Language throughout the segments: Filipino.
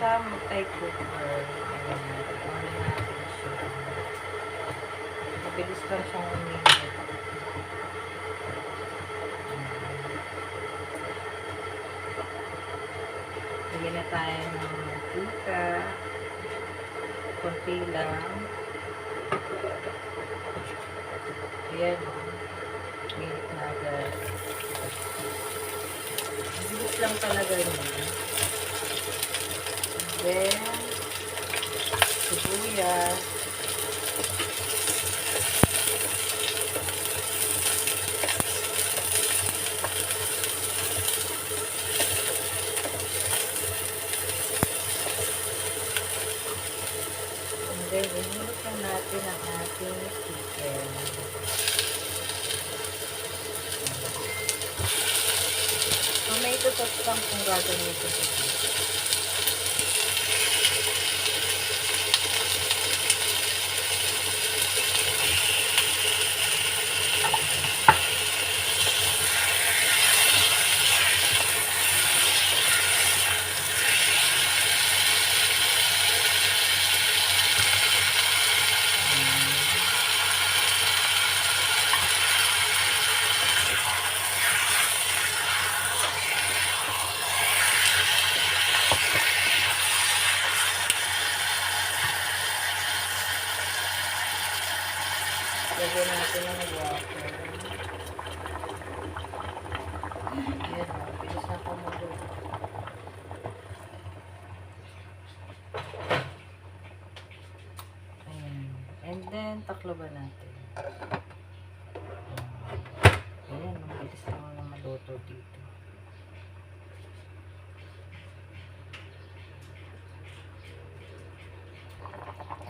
sa multi-cooker. Ayan, on na natin siya. Mabilis lang siyang uminit. Lagyan na tayo ng mantika. Konti lang. Ayan. Minit na agad. Mabilis lang talaga yun. Then, sibuyas. And then, inulot na natin ang ating chicken. Tomato sauce lang kung gagamitin ko dito. Lagyan natin ng water. Ayan o, bilis na kumulo. Ayan. And then, taklaban natin. Ayan, bilis na maluto dito.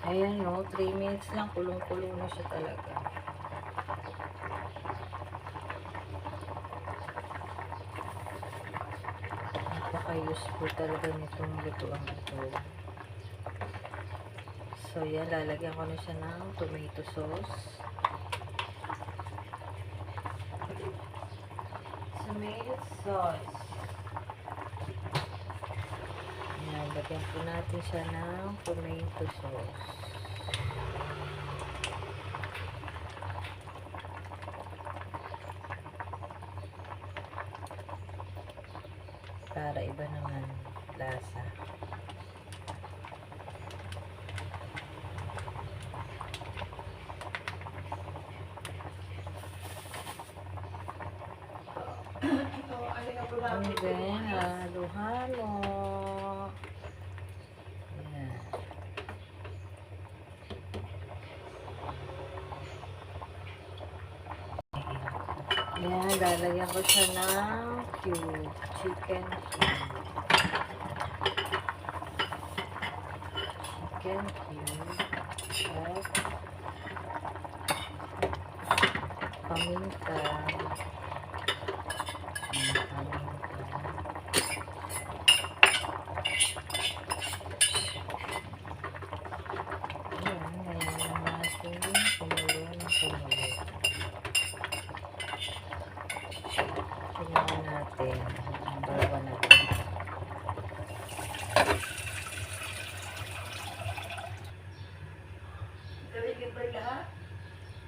Ayan o, 3 minutes lang, kulong-kulong na siya talaga. Napaka-useful talaga nitong lutuan ito. So, yan, lalagyan ko na siya ng tomato sauce. Tomato sauce. Yan, lagyan po natin siya ng tomato sauce. Para iba naman lasa. And then, halo-halo. Ayan. Ayan, lalagyan ko siya ng cube. Chicken cube. Chicken cube. At paminta. Tingnan natin ang dalawa natin.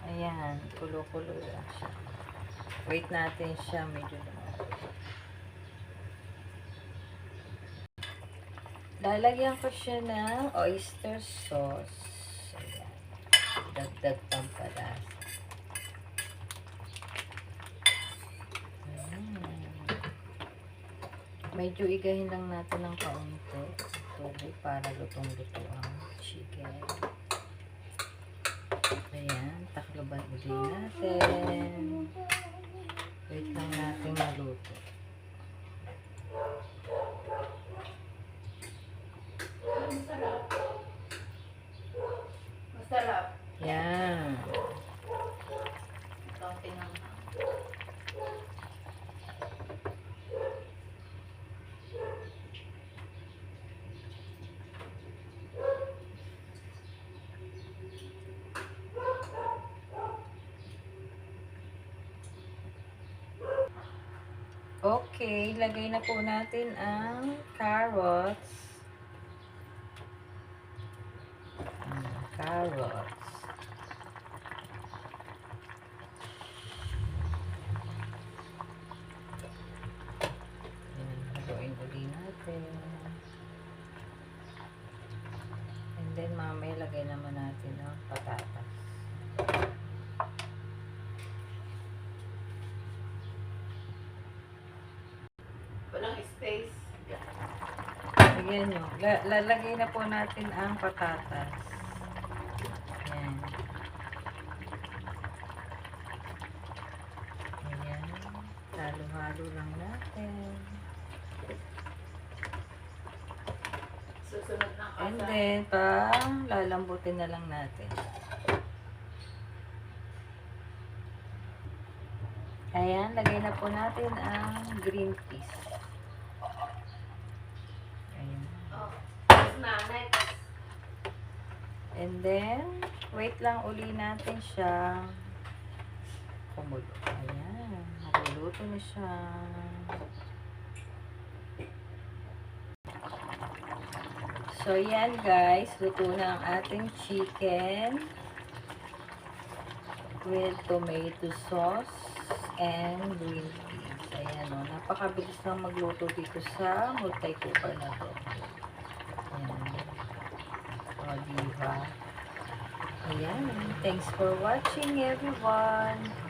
Ayan, kulo-kulo lang siya. Wait natin siya medyo lumaki. Lalagyan ko siya ng oyster sauce. Ayan. Dagdag pampalasa. Medyo igahin lang natin ng kaunti tubig para lutong-luto ang chicken. Ayan, takloban ulit natin. Wait lang natin maluto. Masarap. Yan. Okay, lagay na po natin ang carrots. carrots. Yan, haluin uli natin. And then, mamaya lagay naman natin ang patatas. Walang space. Lagyan nyo. Lalagay na po natin ang patatas. Ayan. Ayan. Halo-halo lang natin. Susunod ng kasa. And then, lalambutin na lang natin. Ayan, lagay na po natin ang green peas. Ayan. Oh. Tapos na, next. And then, wait lang uli natin siya kumulo. Ayan, naluluto na siya. So, yan guys, luto na ang ating chicken with tomato sauce and green peas. Ayan o, napakabilis lang magluto dito sa multi-cooker na to. Ayan. O, diba? Ayan. Thanks for watching everyone.